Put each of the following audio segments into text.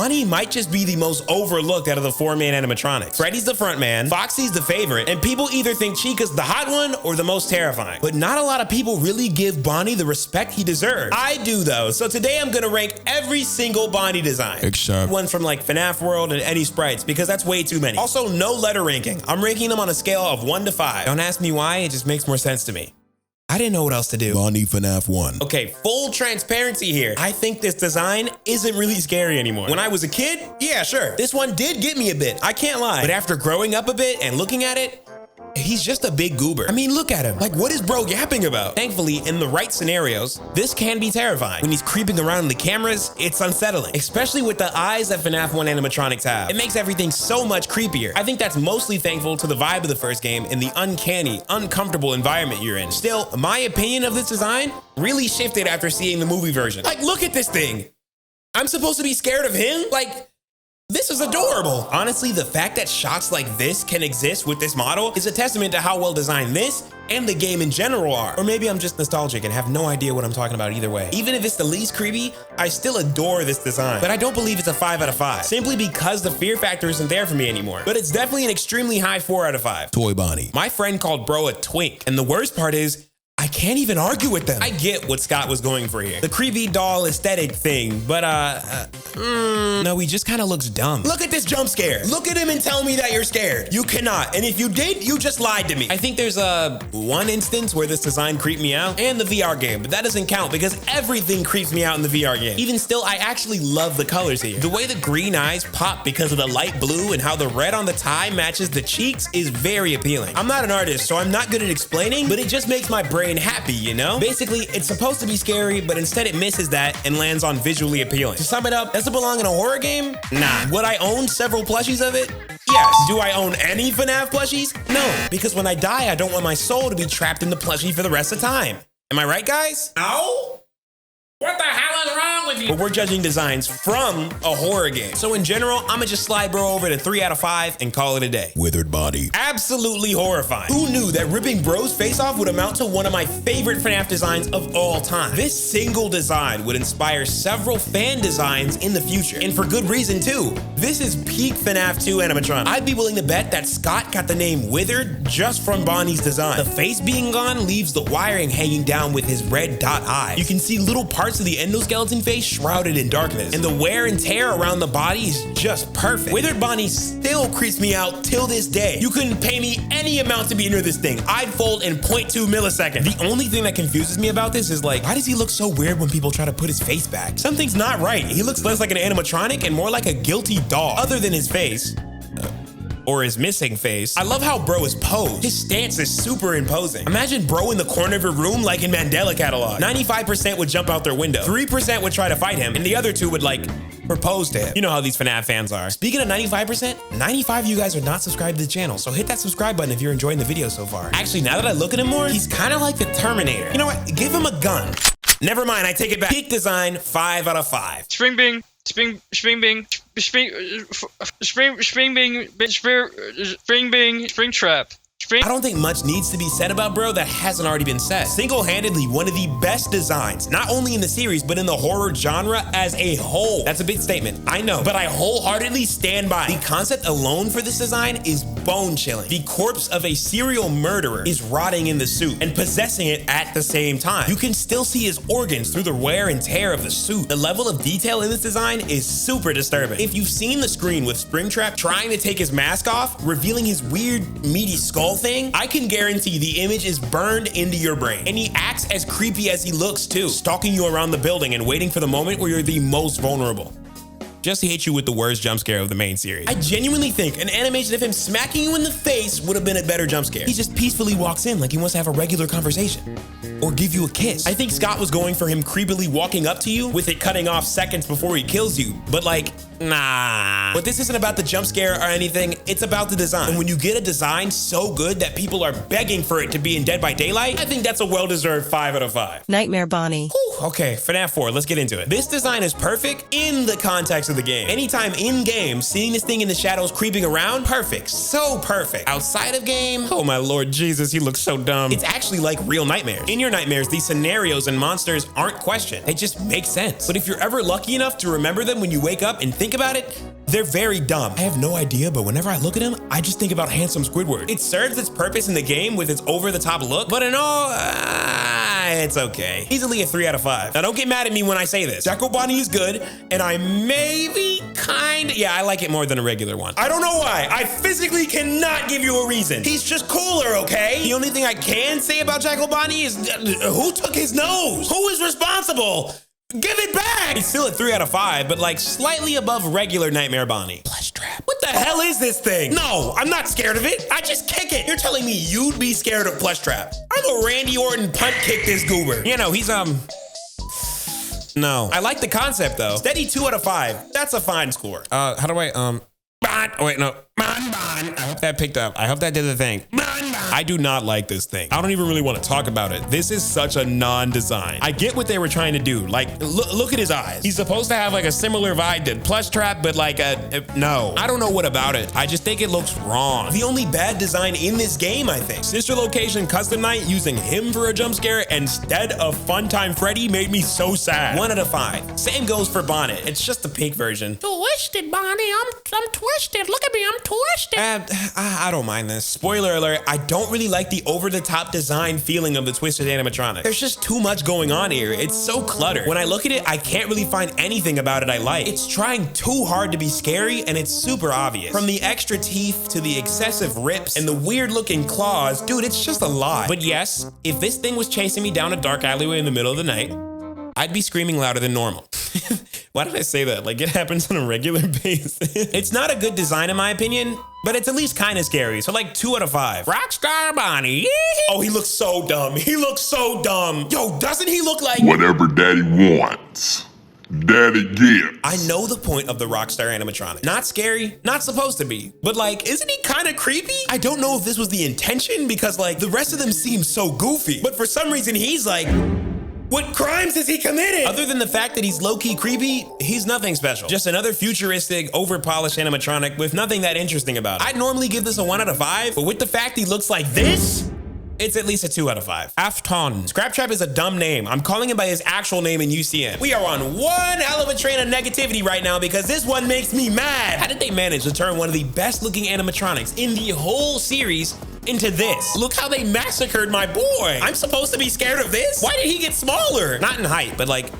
Bonnie might just be the most overlooked out of the 4-man animatronics. Freddy's the front man, Foxy's the favorite, and people either think Chica's the hot one or the most terrifying. But not a lot of people really give Bonnie the respect he deserves. I do though, so today I'm gonna rank every single Bonnie design. Except ones from like FNAF World and any sprites, because that's way too many. Also, no letter ranking. I'm ranking them on a scale of 1 to 5. Don't ask me why, it just makes more sense to me. I didn't know what else to do. Bonnie FNAF 1. Okay, full transparency here. I think this design isn't really scary anymore. When I was a kid, yeah, sure. This one did get me a bit, I can't lie. But after growing up a bit and looking at it, he's just a big goober. I mean, look at him. Like, what is bro yapping about? Thankfully, in the right scenarios, this can be terrifying. When he's creeping around in the cameras, it's unsettling, especially with the eyes that FNAF 1 animatronics have. It makes everything so much creepier. I think that's mostly thankful to the vibe of the first game and the uncanny, uncomfortable environment you're in. Still, my opinion of this design really shifted after seeing the movie version. Like, look at this thing. I'm supposed to be scared of him? Like, this is adorable. Honestly, the fact that shots like this can exist with this model is a testament to how well designed this and the game in general are. Or maybe I'm just nostalgic and have no idea what I'm talking about either way. Even if it's the least creepy, I still adore this design. But I don't believe it's a 5 out of 5, simply because the fear factor isn't there for me anymore. But it's definitely an extremely high 4 out of 5. Toy Bonnie. My friend called bro a twink, and the worst part is, I can't even argue with them. I get what Scott was going for here. The creepy doll aesthetic thing, but no, he just kind of looks dumb. Look at this jump scare. Look at him and tell me that you're scared. You cannot. And if you did, you just lied to me. I think there's one instance where this design creeped me out, and the VR game, but that doesn't count because everything creeps me out in the VR game. Even still, I actually love the colors here. The way the green eyes pop because of the light blue and how the red on the tie matches the cheeks is very appealing. I'm not an artist, so I'm not good at explaining, but it just makes my brain happy, you know? Basically, it's supposed to be scary, but instead it misses that and lands on visually appealing. To sum it up, does it belong in a horror game? Nah. Would I own several plushies of it? Yes. Do I own any FNAF plushies? No, because when I die, I don't want my soul to be trapped in the plushie for the rest of time. Am I right, guys? No? What the hell is wrong with you? But we're judging designs from a horror game. So in general, I'm gonna just slide bro over to 3 out of 5 and call it a day. Withered Bonnie. Absolutely horrifying. Who knew that ripping bro's face off would amount to one of my favorite FNAF designs of all time? This single design would inspire several fan designs in the future, and for good reason too. This is peak FNAF 2 animatronic. I'd be willing to bet that Scott got the name Withered just from Bonnie's design. The face being gone leaves the wiring hanging down with his red dot eyes. You can see little parts of the endoskeleton face shrouded in darkness, and the wear and tear around the body is just perfect. Withered Bonnie still creeps me out till this day. You couldn't pay me any amount to be near this thing. I'd fold in 0.2 milliseconds. The only thing that confuses me about this is like, why does he look so weird when people try to put his face back? Something's not right. He looks less like an animatronic and more like a guilty doll, other than his face. Or his missing face. I love how bro is posed. His stance is super imposing. Imagine bro in the corner of a room like in Mandela Catalog. 95% would jump out their window. 3% would try to fight him, and the other 2 would like propose to him. You know how these FNAF fans are. Speaking of 95%, 95 of you guys are not subscribed to the channel, so hit that subscribe button if you're enjoying the video so far. Actually, now that I look at him more, he's kind of like the Terminator. You know what? Give him a gun. Never mind, I take it back. Peak design, 5 out of 5. Spring Bing. Spring Bing, Springtrap. I don't think much needs to be said about bro that hasn't already been said. Single-handedly one of the best designs, not only in the series, but in the horror genre as a whole. That's a big statement, I know, but I wholeheartedly stand by. The concept alone for this design is bone-chilling. The corpse of a serial murderer is rotting in the suit and possessing it at the same time. You can still see his organs through the wear and tear of the suit. The level of detail in this design is super disturbing. If you've seen the screen with Springtrap trying to take his mask off, revealing his weird, meaty skull thing, I can guarantee the image is burned into your brain. And he acts as creepy as he looks too, stalking you around the building and waiting for the moment where you're the most vulnerable. Just to hit you with the worst jump scare of the main series. I genuinely think an animation of him smacking you in the face would have been a better jump scare. He just peacefully walks in like he wants to have a regular conversation. Or give you a kiss. I think Scott was going for him creepily walking up to you with it cutting off seconds before he kills you, but like, nah. But this isn't about the jump scare or anything, it's about the design. And when you get a design so good that people are begging for it to be in Dead by Daylight, I think that's a well-deserved 5 out of 5. Nightmare Bonnie. Whew. Okay, FNAF 4, let's get into it. This design is perfect in the context of of the game. Anytime in game, seeing this thing in the shadows creeping around, perfect, so perfect. Outside of game, oh my Lord Jesus, he looks so dumb. It's actually like real nightmares. In your nightmares, these scenarios and monsters aren't questioned. They just make sense. But if you're ever lucky enough to remember them when you wake up and think about it, they're very dumb. I have no idea, but whenever I look at him, I just think about handsome Squidward. It serves its purpose in the game with its over-the-top look, but in all, it's okay. Easily a 3 out of 5. Now don't get mad at me when I say this. Jackal Bonnie is good, and I maybe yeah, I like it more than a regular one. I don't know why. I physically cannot give you a reason. He's just cooler, okay? The only thing I can say about Jackal Bonnie is who took his nose? Who is responsible? Give it back! It's still a 3 out of 5, but like slightly above regular Nightmare Bonnie. Plushtrap. What the hell is this thing? No, I'm not scared of it. I just kick it. You're telling me you'd be scared of Plushtrap? I'm a Randy Orton punt kick this goober. You know, he's no. I like the concept though. Steady 2 out of 5. That's a fine score. How do I, oh wait, no. I hope that picked up. I hope that did the thing. I do not like this thing. I don't even really want to talk about it. This is such a non-design. I get what they were trying to do. Like, look at his eyes. He's supposed to have like a similar vibe to Plushtrap, but like no. I don't know what about it. I just think it looks wrong. The only bad design in this game, I think. Sister Location Custom Night using him for a jump scare instead of Funtime Freddy made me so sad. 1 out of 5. Same goes for Bonnet. It's just the pink version. Twisted, Bonnie. I'm twisted. Look at me. I'm twisted. I don't mind this. Spoiler alert, I don't really like the over-the-top design feeling of the twisted animatronic. There's just too much going on here. It's so cluttered. When I look at it, I can't really find anything about it I like. It's trying too hard to be scary, and it's super obvious. From the extra teeth to the excessive rips and the weird-looking claws, dude, it's just a lot. But yes, if this thing was chasing me down a dark alleyway in the middle of the night, I'd be screaming louder than normal. Why did I say that? Like, it happens on a regular basis. It's not a good design in my opinion, but it's at least kind of scary. So like 2 out of 5. Rockstar Bonnie. Oh, he looks so dumb. He looks so dumb. Yo, doesn't he look like whatever daddy wants, daddy gives. I know the point of the Rockstar animatronic. Not scary, not supposed to be, but like, isn't he kind of creepy? I don't know if this was the intention because like the rest of them seem so goofy, but for some reason he's like, what crimes has he committed? Other than the fact that he's low-key creepy, he's nothing special. Just another futuristic, over-polished animatronic with nothing that interesting about it. I'd normally give this a 1 out of 5, but with the fact he looks like this, it's at least a 2 out of 5. Afton. Scraptrap is a dumb name. I'm calling him by his actual name in UCM. We are on one hell of a train of negativity right now because this one makes me mad. How did they manage to turn one of the best looking animatronics in the whole series into this? Look how they massacred my boy. I'm supposed to be scared of this? Why did he get smaller? Not in height, but like,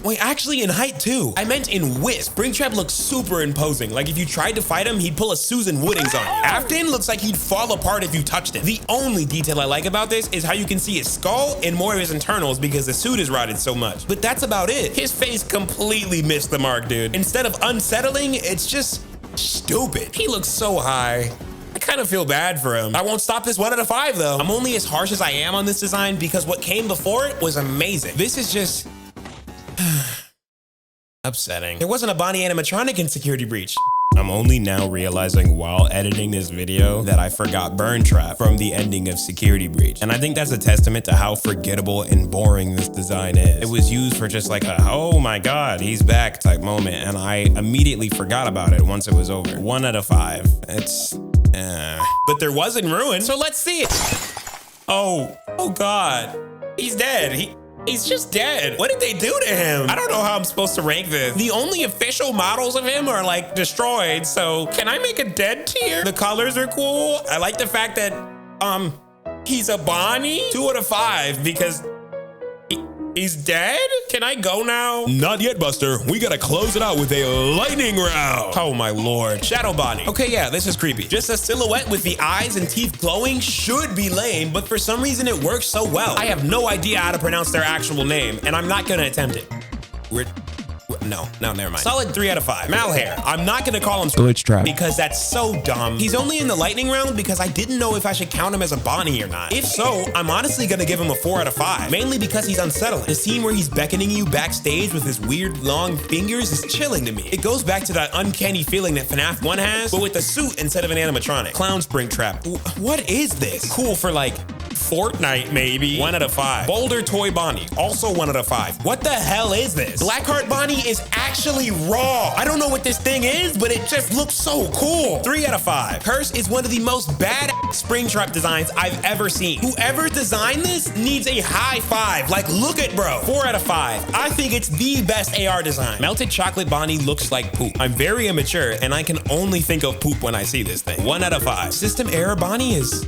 wait, actually in height too. I meant in width. Springtrap looks super imposing. Like if you tried to fight him, he'd pull a Susan Woodings on you. Afton looks like he'd fall apart if you touched him. The only detail I like about this is how you can see his skull and more of his internals because the suit is rotted so much. But that's about it. His face completely missed the mark, dude. Instead of unsettling, it's just stupid. He looks so high. I kind of feel bad for him. I won't stop this 1 out of 5 though. I'm only as harsh as I am on this design because what came before it was amazing. This is just upsetting. There wasn't a Bonnie animatronic in Security Breach. I'm only now realizing while editing this video that I forgot Burn Trap from the ending of Security Breach. And I think that's a testament to how forgettable and boring this design is. It was used for just like a, oh my God, he's back type moment. And I immediately forgot about it once it was over. 1 out of 5. It's, But there was in Ruin, so let's see it. Oh God, he's dead. He's just dead. What did they do to him? I don't know how I'm supposed to rank this. The only official models of him are like destroyed, so can I make a dead tier? The colors are cool. I like the fact that, he's a Bonnie. 2 out of 5 because he's dead? Can I go now? Not yet, Buster. We gotta close it out with a lightning round. Oh my Lord. Shadow Bonnie. Okay, yeah, this is creepy. Just a silhouette with the eyes and teeth glowing should be lame, but for some reason it works so well. I have no idea how to pronounce their actual name, and I'm not gonna attempt it. No, never mind. Solid 3 out of 5. Malhair. I'm not gonna call him Scraptrap because that's so dumb. He's only in the lightning round because I didn't know if I should count him as a Bonnie or not. If so, I'm honestly gonna give him a 4 out of 5, mainly because he's unsettling. The scene where he's beckoning you backstage with his weird long fingers is chilling to me. It goes back to that uncanny feeling that FNAF 1 has, but with a suit instead of an animatronic. Clown Springtrap. What is this? Cool for like Fortnite, maybe. 1 out of 5. Boulder Toy Bonnie, also 1 out of 5. What the hell is this? Blackheart Bonnie is actually raw. I don't know what this thing is, but it just looks so cool. 3 out of 5. Curse is one of the most badass Springtrap designs I've ever seen. Whoever designed this needs a high five. Like, look at bro. 4 out of 5. I think it's the best AR design. Melted Chocolate Bonnie looks like poop. I'm very immature, and I can only think of poop when I see this thing. 1 out of 5. System Error Bonnie is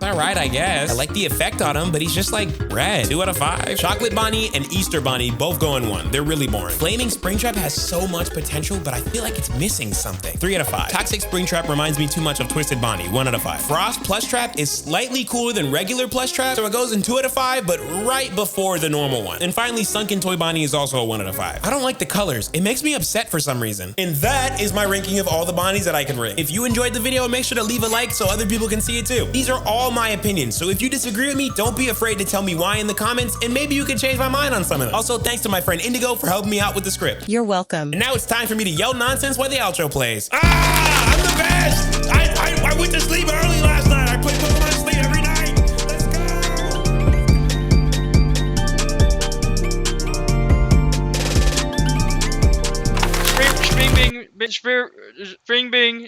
all right, I guess. I like the effect on him, but he's just like red. 2 out of 5. Chocolate Bonnie and Easter Bonnie both go in 1. They're really boring. Flaming Springtrap has so much potential, but I feel like it's missing something. 3 out of 5. Toxic Springtrap reminds me too much of Twisted Bonnie. 1 out of 5. Frost Plush Trap is slightly cooler than regular Plush Trap, so it goes in 2 out of 5, but right before the normal one. And finally, Sunken Toy Bonnie is also a 1 out of 5. I don't like the colors. It makes me upset for some reason. And that is my ranking of all the Bonnies that I can rate. If you enjoyed the video, make sure to leave a like so other people can see it too. These are all my opinions, so if you disagree with me, don't be afraid to tell me why in the comments, and maybe you can change my mind on some of them. Also, thanks to my friend Indigo for helping me out with the script. You're welcome. And now it's time for me to yell nonsense while the outro plays. I'm the best! I went to sleep early last night. I play Pokemon Sleep every night. Let's go!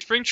Springtrap.